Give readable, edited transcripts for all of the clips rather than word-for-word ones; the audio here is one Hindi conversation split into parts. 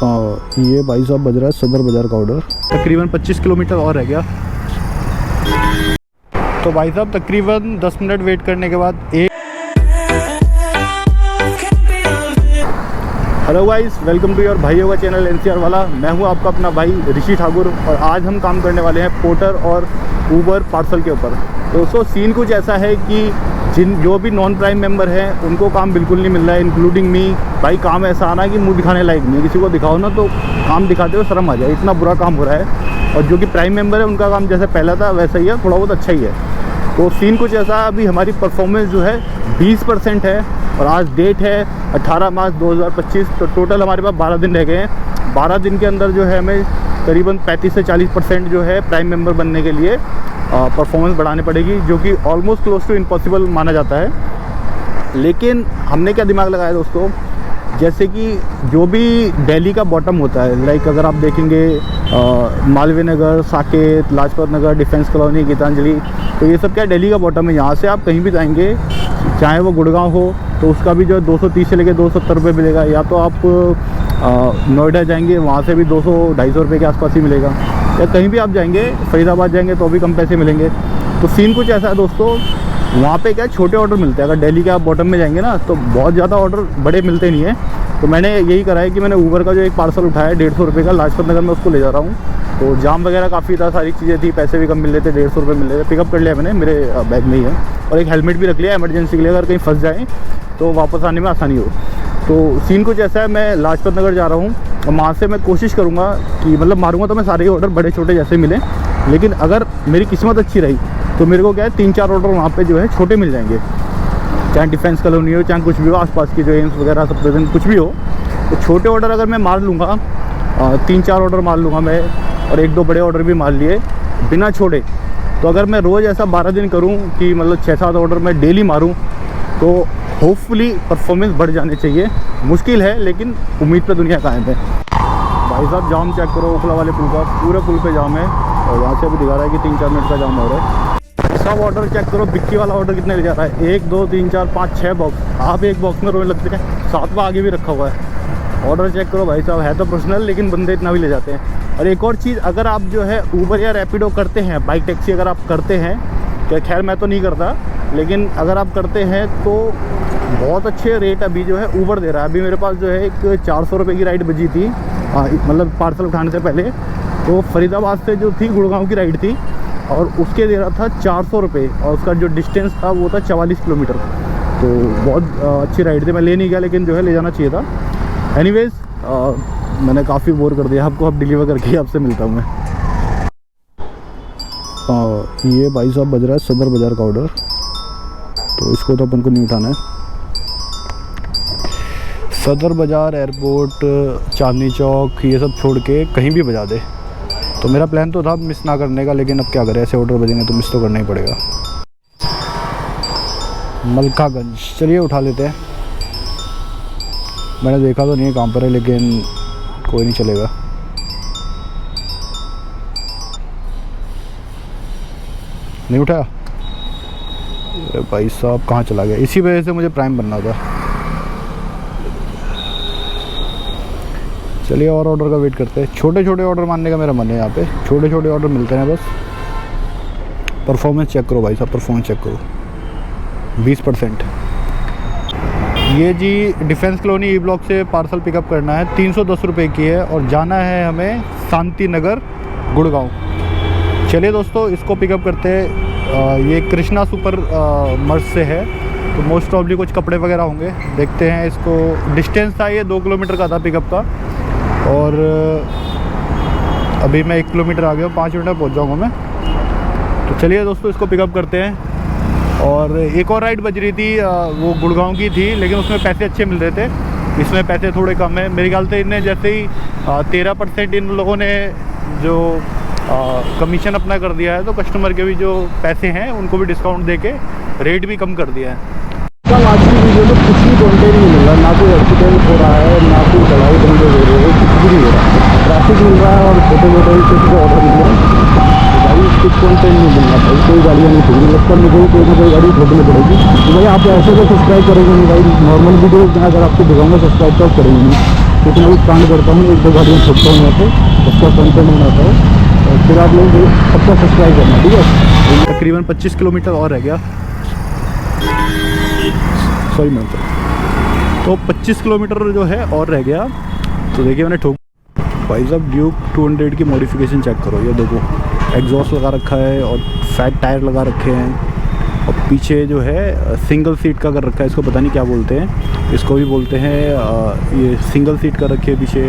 ये भाई साहब बज रहा है सदर बाज़ार का ऑर्डर। तकरीबन 25 किलोमीटर और रह गया। तो भाई साहब तकरीबन 10 मिनट वेट करने के बाद hello guys, welcome to your भाइयों का चैनल एनसीआर वाला। मैं हूं आपका अपना भाई ऋषि ठाकुर और आज हम काम करने वाले हैं पोर्टर और ऊबर पार्सल के ऊपर। दोस्तों सीन कुछ ऐसा है कि जो भी नॉन प्राइम मेंबर हैं उनको काम बिल्कुल नहीं मिल रहा है, इंक्लूडिंग मी। भाई काम ऐसा आना कि मुंह दिखाने लायक नहीं है। किसी को दिखाओ ना तो काम दिखाते हुए शर्म आ जाए, इतना बुरा काम हो रहा है। और जो कि प्राइम मेंबर है उनका काम जैसे पहला था वैसा ही है, थोड़ा बहुत अच्छा ही है। तो सीन कुछ ऐसा, अभी हमारी परफॉर्मेंस जो है 20% है और आज डेट है 18 मार्च 2025। तो टोटल हमारे पास 12 दिन रह गए हैं। 12 दिन के अंदर जो है हमें करीबन 35 से 40% जो है प्राइम मेंबर बनने के लिए परफॉर्मेंस बढ़ानी पड़ेगी, जो कि ऑलमोस्ट क्लोज टू इम्पॉसिबल माना जाता है। लेकिन हमने क्या दिमाग लगाया दोस्तों, जैसे कि जो भी दिल्ली का बॉटम होता है, लाइक अगर आप देखेंगे मालवीय नगर, साकेत, लाजपत नगर, डिफेंस कॉलोनी, गीतांजलि, तो ये सब क्या दिल्ली का बॉटम है। यहाँ से आप कहीं भी जाएंगे, चाहे वो गुड़गांव हो तो उसका भी जो है 230 से लेकर 270 रुपये मिलेगा, या तो आप नोएडा जाएंगे वहाँ से भी 200-250 रुपये के आसपास ही मिलेगा, या कहीं भी आप जाएंगे फरीदाबाद जाएंगे तो भी कम पैसे मिलेंगे। तो सीन कुछ ऐसा है दोस्तों, वहाँ पे क्या छोटे ऑर्डर मिलते हैं। अगर दिल्ली के आप बॉटम में जाएंगे ना तो बहुत ज़्यादा ऑर्डर बड़े मिलते नहीं हैं। तो मैंने यही करा है कि मैंने ऊबर का जो एक पार्सल उठाया 150 रुपये का, लाजपत नगर में उसको ले जा रहा हूँ। तो जाम वगैरह काफ़ी था, सारी चीज़ें थी, पैसे भी कम मिल रहे थे, 150 रुपये मिल रहे थे। पिकअप कर लिया मैंने, मेरे बैग में ही है। और एक हेलमेट भी रख लिया इमरजेंसी के लिए, अगर कहीं फंस जाए तो वापस आने में आसानी हो। तो सीन कुछ ऐसा है, मैं लाजपत नगर जा रहा हूँ और वहाँ से मैं कोशिश करूँगा कि मतलब मारूँगा तो मैं सारे ऑर्डर बड़े छोटे जैसे मिलें। लेकिन अगर मेरी किस्मत अच्छी रही तो मेरे को क्या है 3-4 ऑर्डर वहाँ पे जो है छोटे मिल जाएंगे, चाहे डिफेंस कॉलोनी हो, चाहे कुछ भी हो, आसपास की जो एम्स वगैरह सब प्रेजेंट कुछ भी हो। तो छोटे ऑर्डर अगर मैं मार लूँगा, 3-4 ऑर्डर मार लूँगा मैं, और 1-2 बड़े ऑर्डर भी मार लिए बिना छोड़े, तो अगर मैं रोज़ ऐसा 12 दिन करूँ कि मतलब 6-7 ऑर्डर मैं डेली मारूँ तो होपफुली परफॉर्मेंस बढ़ जाने चाहिए। मुश्किल है लेकिन उम्मीद पे दुनिया कायम है। भाई साहब जाम चेक करो, ओखला वाले पुल का, पूरे पुल पे जाम है और वहाँ से अभी दिखा रहा है कि 3-4 मिनट का जाम हो रहा है। सब ऑर्डर चेक करो, बिक्की वाला ऑर्डर कितने ले जा रहा है, 1, 2, 3, 4, 5, 6 बॉक्स। आप एक बॉक्स में रोने लगते हैं, 7वां आगे भी रखा हुआ है। ऑर्डर चेक करो भाई साहब, है तो पर्सनल लेकिन बंदे इतना भी ले जाते हैं। और एक और चीज़, अगर आप जो है ऊबर या रैपिडो करते हैं, बाइक टैक्सी अगर आप करते हैं, तो खैर मैं तो नहीं करता, लेकिन अगर आप करते हैं तो बहुत अच्छे रेट अभी जो है ऊबर दे रहा है। अभी मेरे पास जो है एक 400 रुपये की राइड बजी थी, मतलब पार्सल उठाने से पहले। तो फरीदाबाद से जो थी गुड़गांव की राइड थी और उसके दे रहा था 400 रुपये, और उसका जो डिस्टेंस था वो था 44 किलोमीटर। तो बहुत अच्छी राइड थी, मैं ले नहीं गया लेकिन जो है ले जाना चाहिए था। एनीवेज मैंने काफ़ी बोर कर दिया आपको, अब डिलीवर करके आपसे मिलता हूँ मैं। ये भाई साहब बज रहा है सदर बाज़ार का ऑर्डर, तो इसको तो अपन को नहीं उठाना है। सदर बाज़ार, एयरपोर्ट, चांदनी चौक, ये सब छोड़ के कहीं भी बजा दे। तो मेरा प्लान तो था मिस ना करने का, लेकिन अब क्या करें, ऐसे ऑर्डर बजेंगे तो मिस तो करना ही पड़ेगा। मलकागंज, चलिए उठा लेते हैं। मैंने देखा तो नहीं है कहाँ पर है, लेकिन कोई नहीं, चलेगा। नहीं उठाया भाई साहब, कहाँ चला गया? इसी वजह से मुझे प्राइम बनना था। चलिए और ऑर्डर का वेट करते हैं। छोटे छोटे ऑर्डर मारने का मेरा मन है, यहाँ पे छोटे छोटे ऑर्डर मिलते हैं बस। परफॉर्मेंस चेक करो भाई साहब, परफॉर्मेंस चेक करो, 20%। ये जी डिफेंस कॉलोनी ई ब्लॉक से पार्सल पिकअप करना है, 310 रुपये की है और जाना है हमें शांति नगर गुड़गांव। चलिए दोस्तों इसको पिकअप करते हैं। ये कृष्णा सुपर मर्ज से है, तो मोस्ट प्रॉब्ली कुछ कपड़े वगैरह होंगे, देखते हैं। इसको डिस्टेंस था ये 2 किलोमीटर का था पिकअप का, और अभी मैं 1 किलोमीटर आ गया हूँ, 5 मिनट में पहुँच जाऊँगा मैं। तो चलिए दोस्तों इसको पिकअप करते हैं। और एक और राइड बज रही थी, वो गुड़गांव की थी, लेकिन उसमें पैसे अच्छे मिल रहे थे, इसमें पैसे थोड़े कम है। मेरे ख्याल से इनने जैसे ही 13% इन लोगों ने जो कमीशन अपना कर दिया है, तो कस्टमर के भी जो पैसे हैं उनको भी डिस्काउंट देके रेट भी कम कर दिया है। कल आज की वीडियो में कुछ भी कंटेंट नहीं मिल रहा, ना कोई एक्सीडेंट हो रहा है, ना कोई दवाई बंद हो रही है, कुछ भी नहीं हो रहा। ट्रैफिक मिल रहा है और छोटे छोटे कुछ ऑर्डर मिल रहे हैं। भाई कुछ कंटेंट नहीं मिल रहा भाई, कोई गाड़ियाँ नहीं खुली, लगता है मुझे कोई ना कोई गाड़ी खोलनी पड़ेगी। तो भाई आप ऐसे तो सब्सक्राइब करेंगे नहीं भाई, नॉर्मल वीडियो अगर आपको दिखाऊंगा सब्सक्राइब तो करेंगे नहीं। कुछ ना कुछ कांड करता हूँ, 1-2 गाड़ियाँ छोड़ता हूँ यहाँ पे, उसका कंटेंट बनाता हूँ। और फिर आप लोग सबका सब्सक्राइब करना, ठीक है। तकरीबन 25 किलोमीटर और रह गया, सॉरी मैं तो 25 किलोमीटर जो है और रह गया। तो देखिए मैंने ठोक भाई साहब ड्यूक 200 की मॉडिफिकेशन चेक करो, ये देखो एग्जॉस्ट लगा रखा है और फैट टायर लगा रखे हैं, और पीछे जो है सिंगल सीट का कर रखा है, इसको पता नहीं क्या बोलते हैं, इसको भी बोलते हैं ये सिंगल सीट का रखी है। पीछे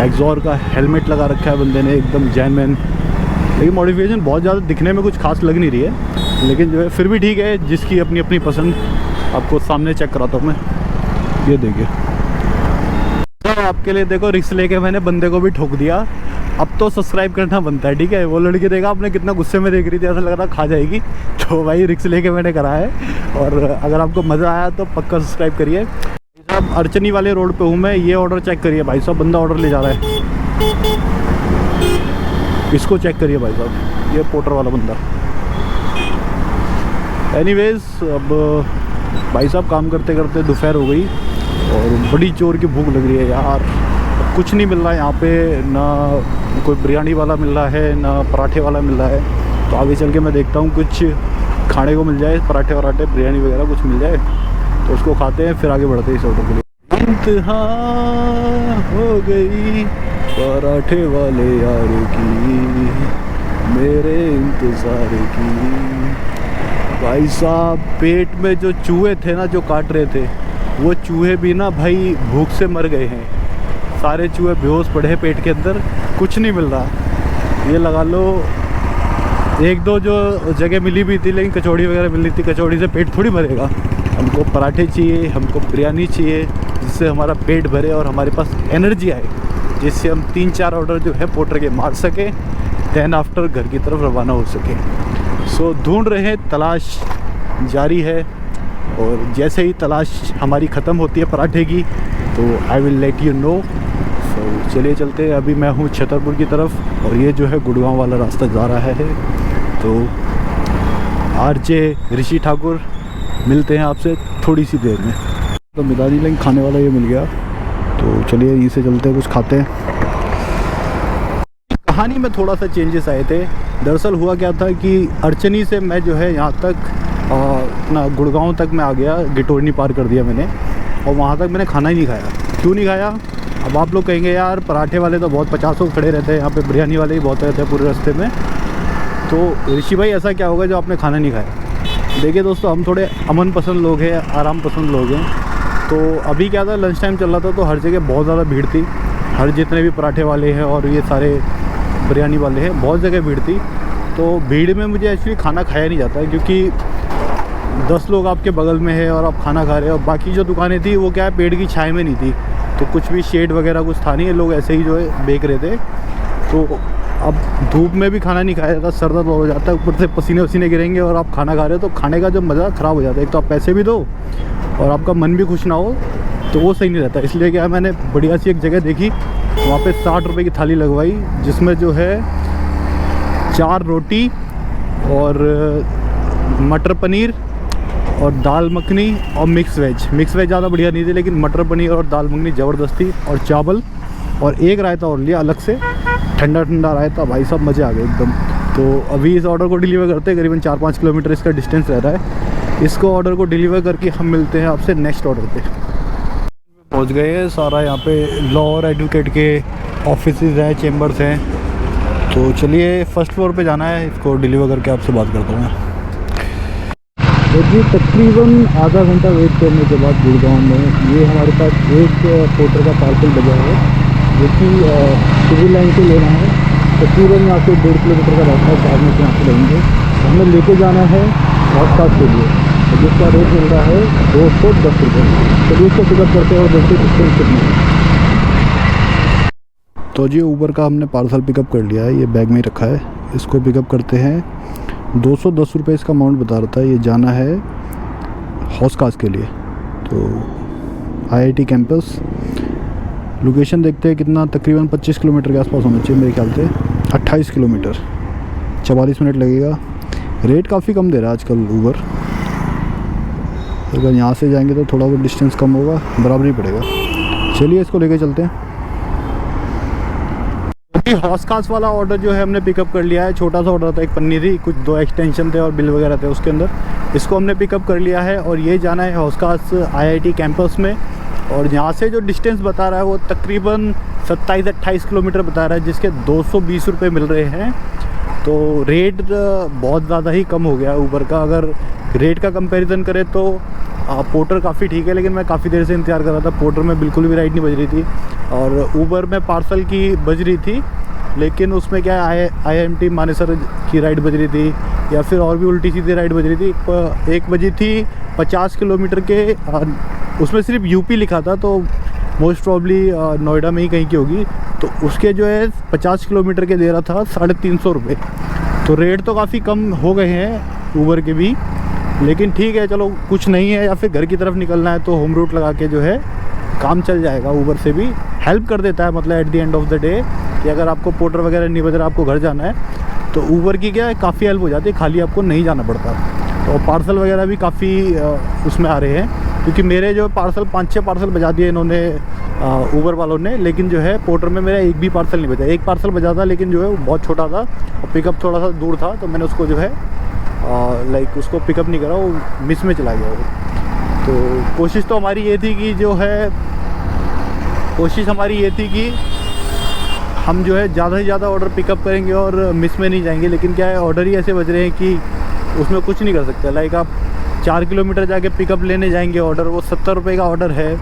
एग्जॉस्ट का हेलमेट लगा रखा है बंदे ने, एकदम जैनमैन। लेकिन मॉडिफिकेशन बहुत ज़्यादा दिखने में कुछ खास लग नहीं रही है, लेकिन जो है फिर भी ठीक है, जिसकी अपनी अपनी पसंद। आपको सामने चेक कराता हूँ मैं, ये देखिए। तो आपके लिए देखो रिस्क लेके मैंने बंदे को भी ठोक दिया। अब तो सब्सक्राइब करना बनता है, ठीक है। वो लड़की देखा आपने कितना गुस्से में देख रही थी, ऐसा लग रहा खा जाएगी। तो भाई रिस्क लेके मैंने करा है, और अगर आपको मज़ा आया तो पक्का सब्सक्राइब करिए। साहब अर्चनी वाले रोड पे हूँ मैं, ये ऑर्डर चेक करिए भाई साहब, बंदा ऑर्डर ले जा रहा है, इसको चेक करिए भाई साहब, ये पोर्टर वाला बंदा। एनीवेज अब भाई साहब काम करते करते दोपहर हो गई और बड़ी जोर की भूख लग रही है यार। कुछ नहीं मिल रहा है यहाँ पे, ना कोई बिरयानी वाला मिल रहा है, ना पराठे वाला मिल रहा है। तो आगे चल के मैं देखता हूँ कुछ खाने को मिल जाए, पराठे वराठे बिरयानी वगैरह कुछ मिल जाए तो उसको खाते हैं, फिर आगे बढ़ते हैं इस ऑर्डर के लिए। इंतहा हो गई पराठे वाले यार की, मेरे इंतज़ार की। भाई साहब पेट में जो चूहे थे ना, जो काट रहे थे, वो चूहे भी ना भाई भूख से मर गए हैं। सारे चूहे बेहोश पड़े हैं पेट के अंदर, कुछ नहीं मिल रहा। ये लगा लो 1-2 जो जगह मिली भी थी, लेकिन कचौड़ी वगैरह मिल रही थी, कचौड़ी से पेट थोड़ी भरेगा। हमको पराठे चाहिए, हमको बिरयानी चाहिए, जिससे हमारा पेट भरे और हमारे पास एनर्जी आए, जिससे हम 3-4 ऑर्डर जो है पोर्टर के मार सकें, दैन आफ्टर घर की तरफ रवाना हो सके। सो ढूंढ रहे हैं, तलाश जारी है, और जैसे ही तलाश हमारी ख़त्म होती है पराठे की तो I will let you know. So चलिए चलते हैं। अभी मैं हूँ छतरपुर की तरफ, और ये जो है गुड़गांव वाला रास्ता जा रहा है। तो आरजे ऋषि ठाकुर, मिलते हैं आपसे थोड़ी सी देर में। तो मिला नहीं, लेकिन खाने वाला ये मिल गया, तो चलिए यहीं से चलते हैं, कुछ खाते हैं। कहानी में थोड़ा सा चेंजेस आए थे। दरअसल हुआ क्या था कि अर्चनी से मैं जो है यहाँ तक अपना गुड़गांव तक मैं आ गया, गिटोरनी पार कर दिया मैंने, और वहाँ तक मैंने खाना ही नहीं खाया। क्यों नहीं खाया? अब आप लोग कहेंगे यार पराठे वाले तो बहुत 50 खड़े रहते हैं यहाँ पे, बिरयानी वाले ही बहुत रहते हैं पूरे रास्ते में। तो ऋषि भाई ऐसा क्या होगा जो आपने खाना नहीं खाया? देखिए दोस्तों, हम थोड़े अमन पसंद लोग हैं, आराम पसंद लोग हैं। तो अभी क्या था, लंच टाइम चल रहा था, तो हर जगह बहुत ज़्यादा भीड़ थी। हर जितने भी पराठे वाले हैं और ये सारे बिरयानी वाले हैं, बहुत जगह भीड़ थी। तो भीड़ में मुझे एक्चुअली खाना खाया नहीं जाता है, क्योंकि 10 लोग आपके बगल में है और आप खाना खा रहे हो। और बाकी जो दुकानें थी वो क्या है, पेड़ की छाया में नहीं थी, तो कुछ भी शेड वगैरह कुछ था नहीं, ये लोग ऐसे ही जो है बेच रहे थे। तो अब धूप में भी खाना नहीं खाया जाता, सर दर्द हो जाता है, ऊपर से पसीने वसीने गिरेंगे और आप खाना खा रहे हो, तो खाने का जो मज़ा ख़राब हो जाता है। एक तो आप पैसे भी दो और आपका मन भी खुश ना हो, तो वो सही नहीं रहता। इसलिए क्या, मैंने बढ़िया सी एक जगह देखी, वहाँ पे 60 रुपये की थाली लगवाई, जिसमें जो है 4 रोटी और मटर पनीर और दाल मखनी और मिक्स वेज ज़्यादा बढ़िया नहीं थी, लेकिन मटर पनीर और दाल मखनी ज़बरदस्त थी, और चावल और एक रायता और लिया अलग से, ठंडा ठंडा रायता। भाई साहब मज़े आ गए एकदम। तो अभी इस ऑर्डर को डिलीवर करते हैं, करीबन 4-5 किलोमीटर इसका डिस्टेंस रह रहा है। इसको ऑर्डर को डिलीवर करके हम मिलते हैं आपसे नेक्स्ट ऑर्डर पे। पहुंच गए हैं, सारा यहाँ पे लॉ और एडवोकेट के ऑफिसेज हैं, चेम्बर्स हैं। तो चलिए फर्स्ट फ्लोर पे जाना है, इसको डिलीवर करके आपसे बात करता हूँ मैं। तो जी तकरीबन आधा घंटा वेट करने के बाद गुड़गांव में ये हमारे पास एक पोर्टर का पार्सल बजा है, जो कि सिविल लाइन से लेना है। तकरीबन यहाँ से 1.5 किलोमीटर का रास्ता है, 4 मिनट यहाँ से लगेंगे। हमें लेके जाना है हॉटस्टार के लिए, जिसका रेट मिल रहा है 210 रुपये। चलिए इसको पिकअप करते हैं और देखते हैं कितने। तो जी ऊबर का हमने पार्सल पिकअप कर लिया है, ये बैग में ही रखा है, इसको पिकअप करते हैं। 210 रुपये इसका अमाउंट बता रहा था। ये जाना है हौसखास के लिए, तो IIT कैंपस। लोकेशन देखते हैं कितना, तकरीबन 25 किलोमीटर के आसपास होना चाहिए मेरे ख्याल से। 28 किलोमीटर, 44 मिनट लगेगा। रेट काफ़ी कम दे रहा है आजकल ऊबर। अगर यहाँ से जाएंगे तो थोड़ा बहुत डिस्टेंस कम होगा, बराबर ही पड़ेगा। चलिए इसको लेके चलते हैं। हौस खास वाला ऑर्डर जो है हमने पिकअप कर लिया है। छोटा सा ऑर्डर था, एक पन्नी थी, कुछ 2 एक्सटेंशन थे और बिल वगैरह थे उसके अंदर। इसको हमने पिकअप कर लिया है और ये जाना है हौस खास IIT कैंपस में। और यहाँ से जो डिस्टेंस बता रहा है वो तकरीबन 27-28 किलोमीटर बता रहा है, जिसके 220 रुपये मिल रहे हैं। तो रेट बहुत ज़्यादा ही कम हो गया ऊबर का। अगर रेट का कंपैरिजन करें तो पोर्टर काफ़ी ठीक है, लेकिन मैं काफ़ी देर से इंतज़ार कर रहा था। पोर्टर में बिल्कुल भी राइड नहीं बज रही थी और ऊबर में पार्सल की बज रही थी, लेकिन उसमें क्या है IIMT मानेसर की राइड बज रही थी या फिर और भी उल्टी सीधी राइड बज रही थी। एक बजी थी 50 किलोमीटर के, उसमें सिर्फ UP लिखा था, तो मोस्ट प्रॉब्ली नोएडा में ही कहीं की होगी। तो उसके जो है 50 किलोमीटर के दे रहा था 350 रुपये। तो रेट तो काफ़ी कम हो गए हैं ऊबर के भी, लेकिन ठीक है चलो, कुछ नहीं है या फिर घर की तरफ निकलना है तो होम रूट लगा के जो है काम चल जाएगा। ऊबर से भी हेल्प कर देता है, मतलब at the end of the day कि अगर आपको पोर्टर वगैरह नहीं बज रहा, आपको घर जाना है, तो ऊबर की क्या है काफ़ी हेल्प हो जाती है, खाली आपको नहीं जाना पड़ता। तो पार्सल वगैरह भी काफ़ी उसमें आ रहे हैं, क्योंकि मेरे जो पार्सल 5-6 पार्सल बजा दिए इन्होंने ऊबर वालों ने, लेकिन जो है पोर्टर में मेरा एक भी पार्सल नहीं बजा। एक पार्सल बजा था, लेकिन जो है वो बहुत छोटा था और पिकअप थोड़ा सा दूर था, तो मैंने उसको जो है लाइक उसको पिकअप नहीं करा, वो मिस में चला गया वो। तो कोशिश तो हमारी ये थी कि जो है हम जो है ज़्यादा से ज़्यादा ऑर्डर पिकअप करेंगे और मिस में नहीं जाएंगे, लेकिन क्या है ऑर्डर ही ऐसे बज रहे हैं कि उसमें कुछ नहीं कर सकते। लाइक आप 4 किलोमीटर जाके पिकअप लेने जाएंगे ऑर्डर, वो 70 रुपये का ऑर्डर है,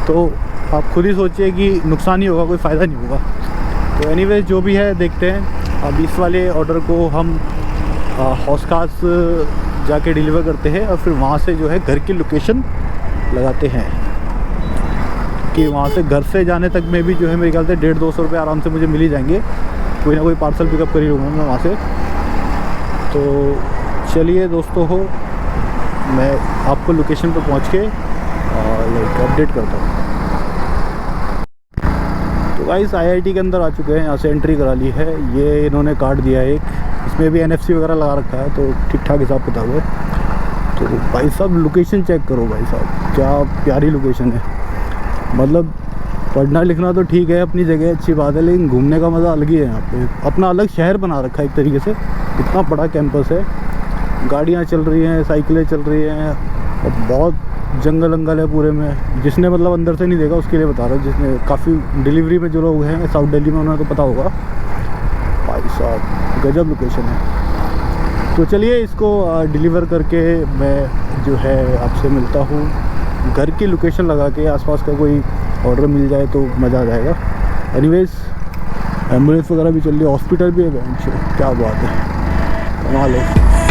तो आप खुद ही सोचिए कि नुकसान ही होगा, कोई फ़ायदा नहीं होगा। तो एनीवेज जो भी है देखते हैं। अब इस वाले ऑर्डर को हम हौस खास जाके डिलीवर करते हैं और फिर वहाँ से जो है घर की लोकेशन लगाते हैं, कि वहाँ से घर से जाने तक में भी जो है मेरे ख्याल से 150-200 रुपये आराम से मुझे मिल ही जाएंगे। कोई ना कोई पार्सल पिकअप कर ही लूँगा मैं वहाँ से। तो चलिए दोस्तों हो, मैं आपको लोकेशन पर पहुँच के लाइक अपडेट करता हूँ। तो गाइस IIT के अंदर आ चुके हैं, यहाँ से एंट्री करा ली है। ये इन्होंने कार्ड दिया है एक, इसमें भी NFC वगैरह लगा रखा है, तो ठीक ठाक हिसाब किताब है। तो भाई साहब लोकेशन चेक करो भाई साहब, क्या प्यारी लोकेशन है। मतलब पढ़ना लिखना तो ठीक है, अपनी जगह अच्छी बात है, लेकिन घूमने का मज़ा अलग ही है। यहाँ पे अपना अलग शहर बना रखा है एक तरीके से। इतना बड़ा कैंपस है, गाड़ियाँ चल रही हैं, साइकिलें चल रही हैं और बहुत जंगल अंगल है पूरे में। जिसने मतलब अंदर से नहीं देखा उसके लिए बता रहा हूँ, जिसने काफ़ी डिलीवरी में जो लोग हैं साउथ दिल्ली में, उन्हें तो पता होगा। भाई साहब गजब लोकेशन है। तो चलिए इसको डिलीवर करके मैं जो है आपसे मिलता हूँ। घर की लोकेशन लगा के आसपास का कोई ऑर्डर मिल जाए तो मज़ा आ जाएगा। एनीवेज एम्बुलेंस वगैरह भी चल रही है, हॉस्पिटल भी है, क्या बात है, कमाल है।